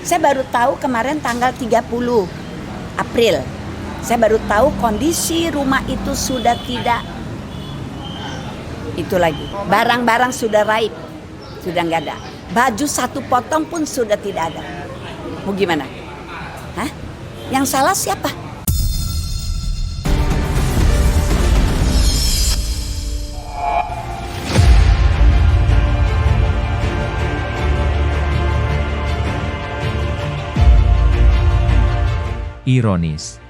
Saya baru tahu kemarin tanggal 30 April. Saya baru tahu kondisi rumah itu sudah tidak itu lagi. Barang-barang sudah raib, sudah nggak ada. Baju satu potong pun sudah tidak ada. Mau gimana? Hah? Yang salah siapa? Ironis.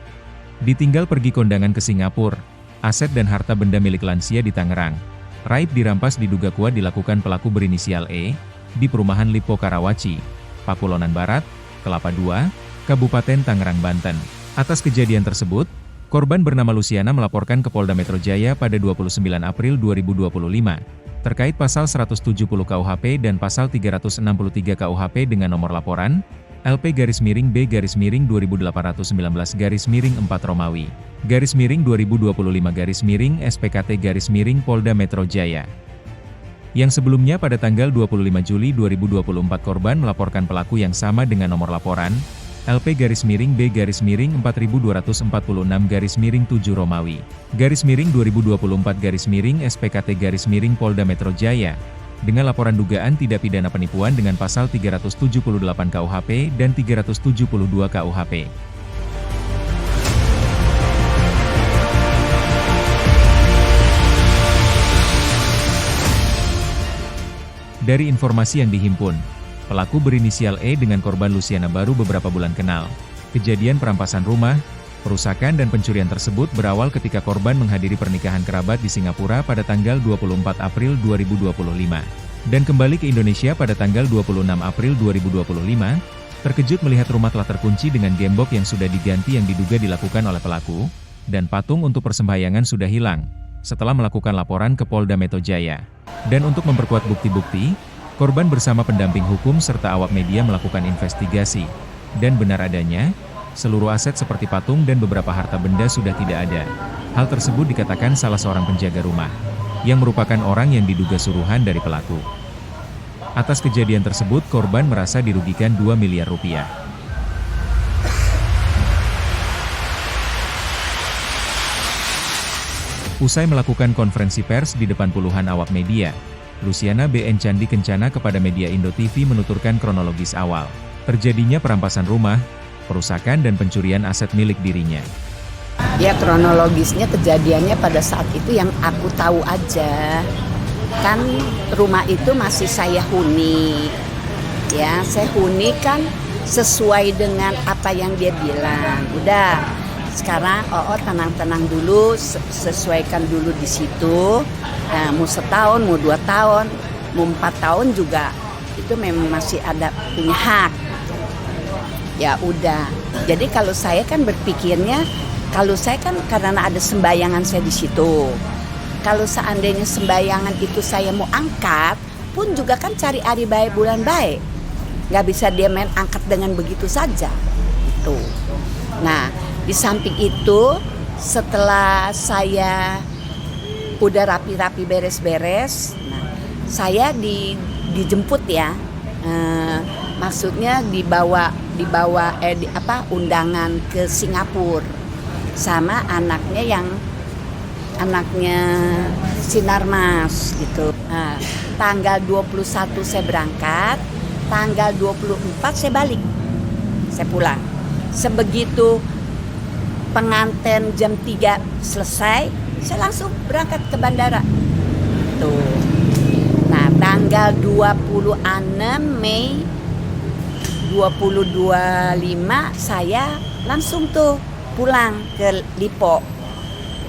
Ditinggal pergi kondangan ke Singapura, aset dan harta benda milik lansia di Tangerang. Raib dirampas diduga kuat dilakukan pelaku berinisial E, di perumahan Lipo Karawaci, Pakulonan Barat, Kelapa II, Kabupaten Tangerang, Banten. Atas kejadian tersebut, korban bernama Luciana melaporkan ke Polda Metro Jaya pada 29 April 2025, terkait pasal 170 KUHP dan pasal 363 KUHP dengan nomor laporan, LP-2819-2819-4 Romawi, _2025-SPKT- Polda Metro Jaya. Yang sebelumnya pada tanggal 25 Juli 2024 korban melaporkan pelaku yang sama dengan nomor laporan, LP-B-4246-7 Romawi, _2024-SPKT- Polda Metro Jaya, dengan laporan dugaan tidak pidana penipuan dengan pasal 378 KUHP dan 372 KUHP. Dari informasi yang dihimpun, pelaku berinisial E dengan korban Luciana baru beberapa bulan kenal. Kejadian perampasan rumah, perusakan dan pencurian tersebut berawal ketika korban menghadiri pernikahan kerabat di Singapura pada tanggal 24 April 2025. Dan kembali ke Indonesia pada tanggal 26 April 2025, terkejut melihat rumah telah terkunci dengan gembok yang sudah diganti yang diduga dilakukan oleh pelaku, dan patung untuk persembahyangan sudah hilang, setelah melakukan laporan ke Polda Metro Jaya. Dan untuk memperkuat bukti-bukti, korban bersama pendamping hukum serta awak media melakukan investigasi, dan benar adanya, seluruh aset seperti patung dan beberapa harta benda sudah tidak ada. Hal tersebut dikatakan salah seorang penjaga rumah, yang merupakan orang yang diduga suruhan dari pelaku. Atas kejadian tersebut korban merasa dirugikan 2 miliar rupiah. Usai melakukan konferensi pers di depan puluhan awak media, Luciana BN Candi Kencana kepada media Indo TV menuturkan kronologis awal terjadinya perampasan rumah, perusakan dan pencurian aset milik dirinya. Ya, kronologisnya kejadiannya pada saat itu yang aku tahu aja. Kan rumah itu masih saya huni. Ya, saya huni kan sesuai dengan apa yang dia bilang. Udah, sekarang tenang-tenang dulu, sesuaikan dulu di situ. Nah, mau setahun, mau 2 tahun, mau 4 tahun juga itu memang masih ada punya hak. Ya udah. Jadi kalau saya kan berpikirnya, kalau saya kan karena ada sembayangan saya di situ. Kalau seandainya sembayangan itu saya mau angkat, pun juga kan cari hari baik bulan baik. Nggak bisa dia main angkat dengan begitu saja. Itu. Nah, di samping itu, setelah saya udah rapi-rapi beres-beres, nah, saya dijemput ya. Maksudnya dibawa undangan ke Singapura sama anaknya Sinarmas gitu. Nah, tanggal 21 saya berangkat, tanggal 24 saya balik. Saya pulang. Sebegitu pengantin jam 3 selesai, saya langsung berangkat ke bandara. Tuh. Nah, tanggal 26 Mei 2025 saya langsung tuh pulang ke Lipo.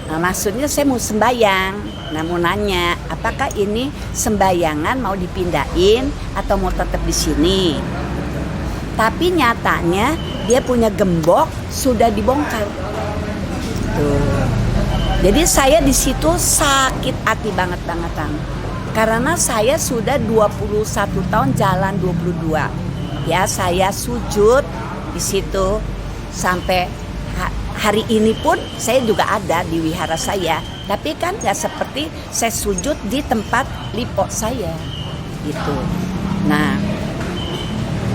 Nah, maksudnya saya mau sembayang. Nah, mau nanya, apakah ini sembayangan mau dipindahin atau mau tetap di sini? Tapi nyatanya dia punya gembok sudah dibongkar. Tuh. Jadi saya di situ sakit hati banget-bangetan. Karena saya sudah 21 tahun jalan 22. Ya, saya sujud di situ sampai hari ini pun saya juga ada di wihara saya. Tapi kan gak seperti saya sujud di tempat lipo saya. Gitu. Nah,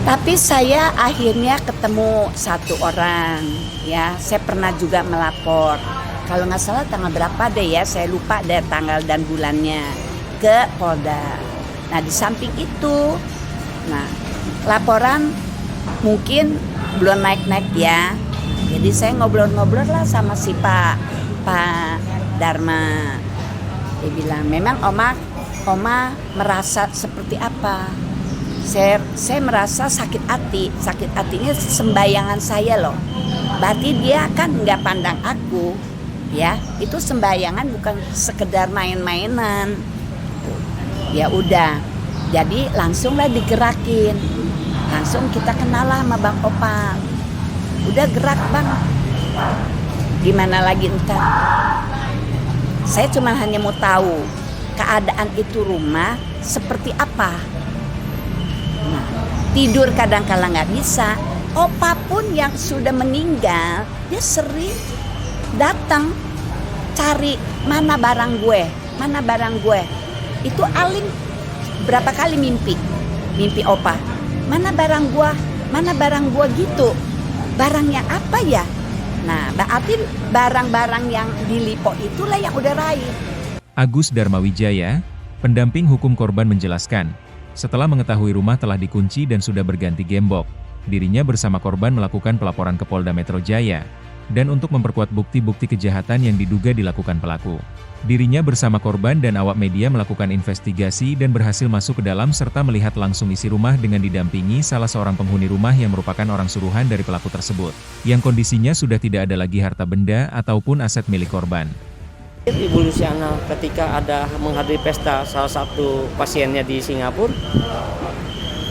Tapi saya akhirnya ketemu satu orang, ya. Saya pernah juga melapor. Kalau nggak salah tanggal berapa deh ya, saya lupa deh tanggal dan bulannya, ke Polda. Nah di samping itu, nah laporan mungkin belum naik-naik ya. Jadi saya ngobrol-ngobrol lah sama si Pak Dharma. Dia bilang, memang Oma merasa seperti apa? Saya merasa sakit hati. Sakit hatinya sembayangan saya loh. Berarti dia kan nggak pandang aku, ya. Itu sembayangan bukan sekedar main-mainan. Ya udah, jadi langsunglah digerakin. Langsung kita kenal lah sama Bang Opal. Udah gerak Bang. Gimana lagi entar? Saya cuma hanya mau tahu keadaan itu rumah seperti apa. Nah, tidur kadang-kala nggak bisa. Opa pun yang sudah meninggal, dia sering datang cari mana barang gue. Itu Alim berapa kali mimpi Opa, mana barang gua gitu. Barangnya apa ya? Nah, berarti barang-barang yang di Lipo itulah yang udah raib. Agus Darmawijaya, pendamping hukum korban menjelaskan, setelah mengetahui rumah telah dikunci dan sudah berganti gembok, dirinya bersama korban melakukan pelaporan ke Polda Metro Jaya, dan untuk memperkuat bukti-bukti kejahatan yang diduga dilakukan pelaku. Dirinya bersama korban dan awak media melakukan investigasi dan berhasil masuk ke dalam serta melihat langsung isi rumah dengan didampingi salah seorang penghuni rumah yang merupakan orang suruhan dari pelaku tersebut, yang kondisinya sudah tidak ada lagi harta benda ataupun aset milik korban. Ibu Luciana ketika ada menghadiri pesta salah satu pasiennya di Singapura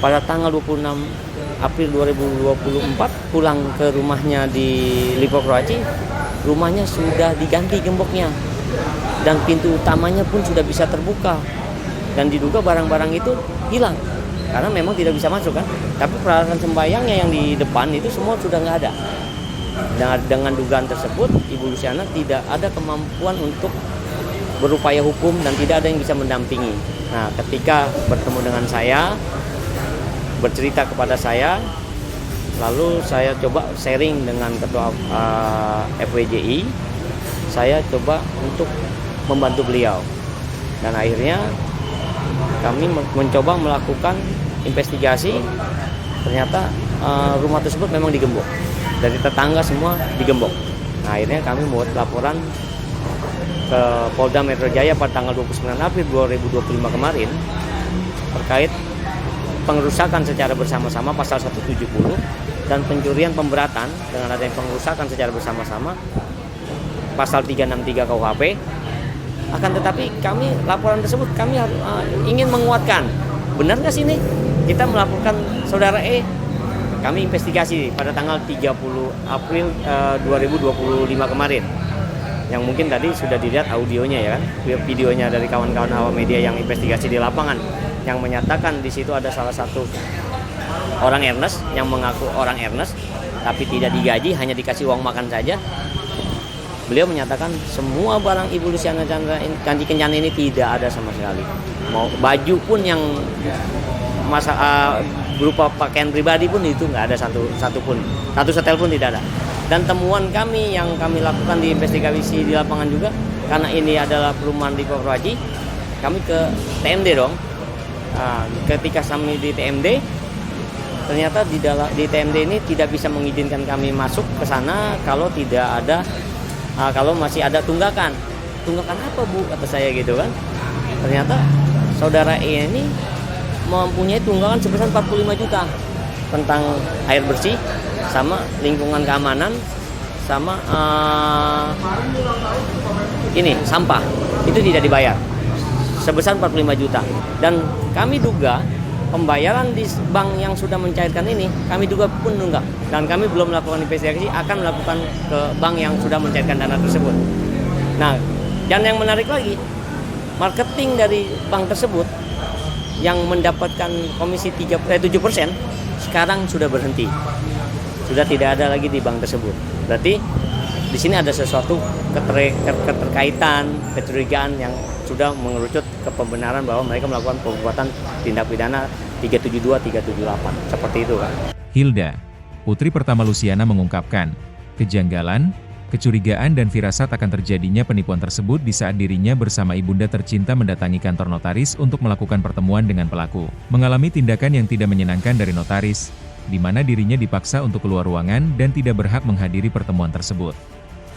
pada tanggal 26 April 2024 pulang ke rumahnya di Lipo Karawaci, rumahnya sudah diganti gemboknya dan pintu utamanya pun sudah bisa terbuka dan diduga barang-barang itu hilang karena memang tidak bisa masuk kan, tapi peralatan sembayangnya yang di depan itu semua sudah nggak ada. Dengan dugaan tersebut, Ibu Luciana tidak ada kemampuan untuk berupaya hukum dan tidak ada yang bisa mendampingi. Nah, ketika bertemu dengan saya, bercerita kepada saya, lalu saya coba sharing dengan Ketua FWJI, saya coba untuk membantu beliau. Dan akhirnya kami mencoba melakukan investigasi, ternyata rumah tersebut memang digembok. Dari tetangga semua digembok. Nah, akhirnya kami membuat laporan ke Polda Metro Jaya pada tanggal 29 April 2025 kemarin terkait pengerusakan secara bersama-sama pasal 170 dan pencurian pemberatan dengan adanya pengerusakan secara bersama-sama pasal 363 KUHP. Akan tetapi kami laporan tersebut kami ingin menguatkan, benar nggak sih ini kita melaporkan saudara E. Kami investigasi pada tanggal 30 April 2025 kemarin. Yang mungkin tadi sudah dilihat audionya ya kan, videonya dari kawan-kawan awak media yang investigasi di lapangan, yang menyatakan di situ ada salah satu orang Ernest yang mengaku orang Ernest, tapi tidak digaji, hanya dikasih uang makan saja. Beliau menyatakan semua barang Ibu Luciana Chandra Kencana ini tidak ada sama sekali. Mau baju pun yang berupa pakaian pribadi pun itu nggak ada satu setel pun tidak ada. Dan temuan kami yang kami lakukan di investigasi di lapangan juga, karena ini adalah perumahan di Karawaci, kami ke TMD dong. Ketika kami di TMD, ternyata di TMD ini tidak bisa mengizinkan kami masuk ke sana kalau tidak ada, kalau masih ada tunggakan. Tunggakan apa Bu? Kata saya gitu kan. Ternyata saudara E ini mempunyai tunggakan sebesar 45 juta tentang air bersih sama lingkungan keamanan sama ini sampah itu tidak dibayar sebesar 45 juta. Dan kami duga pembayaran di bank yang sudah mencairkan ini kami duga pun nunggak, dan kami belum melakukan investigasi, akan melakukan ke bank yang sudah mencairkan dana tersebut. Nah, dan yang menarik lagi, marketing dari bank tersebut yang mendapatkan komisi 7% sekarang sudah berhenti, sudah tidak ada lagi di bank tersebut. Berarti di sini ada sesuatu keterkaitan, kecurigaan yang sudah mengerucut ke pembenaran bahwa mereka melakukan perbuatan tindak pidana 372, 378, seperti itu kan. Hilda, putri pertama Luciana mengungkapkan, kejanggalan, kecurigaan dan firasat akan terjadinya penipuan tersebut di saat dirinya bersama ibunda tercinta mendatangi kantor notaris untuk melakukan pertemuan dengan pelaku. Mengalami tindakan yang tidak menyenangkan dari notaris, di mana dirinya dipaksa untuk keluar ruangan dan tidak berhak menghadiri pertemuan tersebut.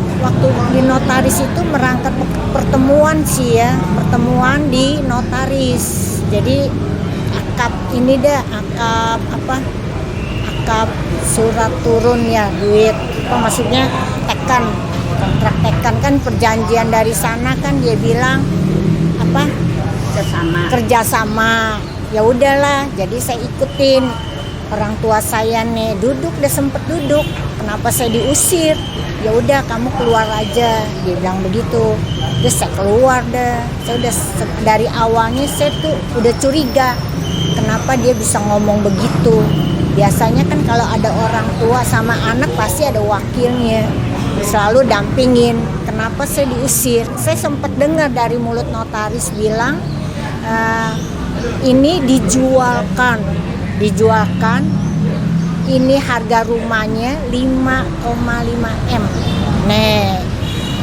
Waktu di notaris itu merangkap pertemuan sih ya, pertemuan di notaris. Jadi akad ini deh, akad surat turun ya, duit. Maksudnya tekan, kontrak tekan kan perjanjian dari sana kan dia bilang kerjasama. Ya udahlah, jadi saya ikutin. Orang tua saya nih duduk, dia sempet duduk. Kenapa saya diusir? Ya udah kamu keluar aja, dia bilang begitu. Terus saya keluar deh. Saya udah dari awalnya saya tuh udah curiga. Kenapa dia bisa ngomong begitu? Biasanya kan kalau ada orang tua sama anak pasti ada wakilnya, selalu dampingin. Kenapa saya diusir? Saya sempat dengar dari mulut notaris bilang ini dijualkan. Ini harga rumahnya 5,5 M. Nih,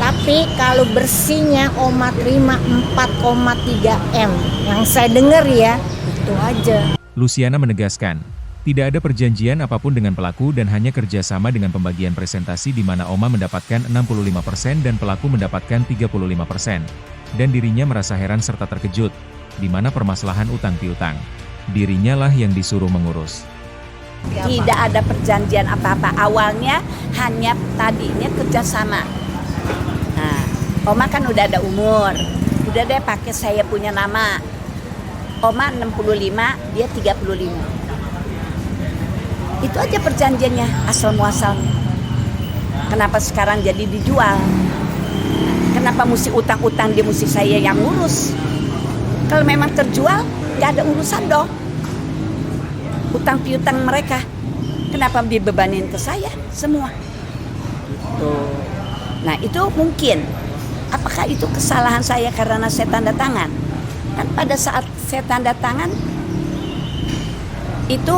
tapi kalau bersihnya Oma terima 4,3 M. Yang saya dengar ya, itu aja. Luciana menegaskan, tidak ada perjanjian apapun dengan pelaku dan hanya kerjasama dengan pembagian presentasi di mana Oma mendapatkan 65% dan pelaku mendapatkan 35%. Dan dirinya merasa heran serta terkejut, di mana permasalahan utang piutang. Dirinya lah yang disuruh mengurus. Tidak ada perjanjian apa-apa. Awalnya hanya tadinya kerjasama. Nah, Oma kan udah ada umur. Udah deh pakai saya punya nama. Oma 65, dia 35. Itu aja perjanjiannya, asal muasalnya. Kenapa sekarang jadi dijual? Kenapa mesti utang-utang dia mesti saya yang ngurus? Kalau memang terjual, gak ada urusan dong. Utang piutang mereka, kenapa dibebanin ke saya semua? Tuh. Nah itu mungkin, apakah itu kesalahan saya karena saya tanda tangan? Kan pada saat saya tanda tangan, itu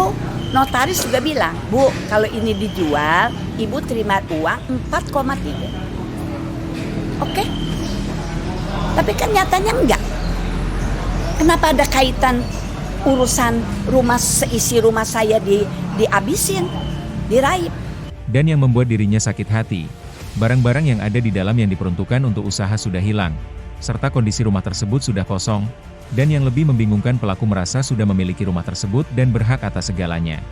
notaris juga bilang, Bu, kalau ini dijual, Ibu terima uang 4,3. Oke. Tapi kan nyatanya enggak. Kenapa ada kaitan urusan rumah, seisi rumah saya dihabisin, diraib? Dan yang membuat dirinya sakit hati, barang-barang yang ada di dalam yang diperuntukkan untuk usaha sudah hilang, serta kondisi rumah tersebut sudah kosong, dan yang lebih membingungkan pelaku merasa sudah memiliki rumah tersebut dan berhak atas segalanya.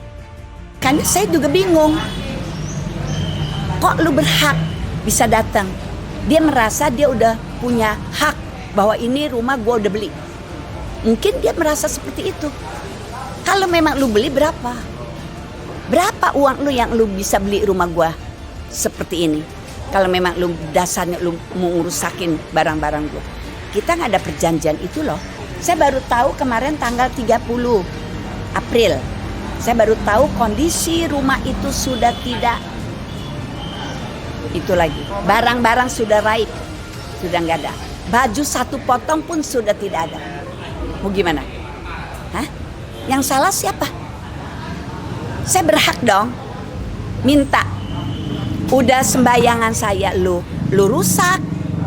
Karena saya juga bingung, kok lu berhak bisa datang? Dia merasa dia udah punya hak bahwa ini rumah gua udah beli. Mungkin dia merasa seperti itu. Kalau memang lu beli berapa? Berapa uang lu yang lu bisa beli rumah gua seperti ini? Kalau memang lu dasarnya lu mau ngurusakin barang-barang gua. Kita nggak ada perjanjian itu loh. Saya baru tahu kemarin tanggal 30 April. Saya baru tahu kondisi rumah itu sudah tidak itu lagi. Barang-barang sudah raib. Sudah nggak ada. Baju satu potong pun sudah tidak ada. Mau gimana? Hah? Yang salah siapa? Saya berhak dong minta. Udah sembayangan saya lu rusak,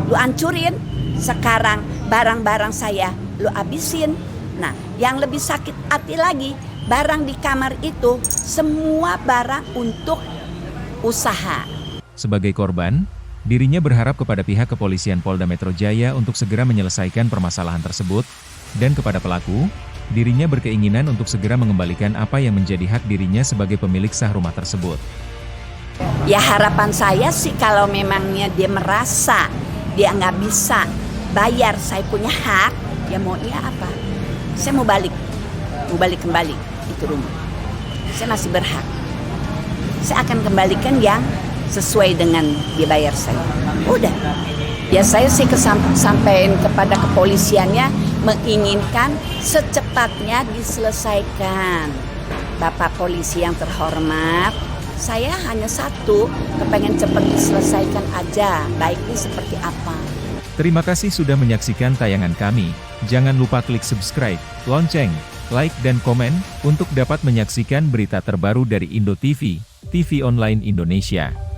lu hancurin. Sekarang barang-barang saya lu habisin. Nah, yang lebih sakit hati lagi, barang di kamar itu semua barang untuk usaha. Sebagai korban, dirinya berharap kepada pihak kepolisian Polda Metro Jaya untuk segera menyelesaikan permasalahan tersebut. Dan kepada pelaku, dirinya berkeinginan untuk segera mengembalikan apa yang menjadi hak dirinya sebagai pemilik sah rumah tersebut. Ya harapan saya sih kalau memangnya dia merasa dia nggak bisa bayar, saya punya hak, ya maunya apa? Saya mau balik kembali itu rumah. Saya masih berhak. Saya akan kembalikan yang sesuai dengan dibayar saya. Udah. Ya saya sih sampaikan kepada kepolisiannya menginginkan secepatnya diselesaikan. Bapak polisi yang terhormat, saya hanya satu, kepengen cepat diselesaikan aja, baiknya seperti apa. Terima kasih sudah menyaksikan tayangan kami. Jangan lupa klik subscribe, lonceng, like dan komen, untuk dapat menyaksikan berita terbaru dari Indo TV, TV online Indonesia.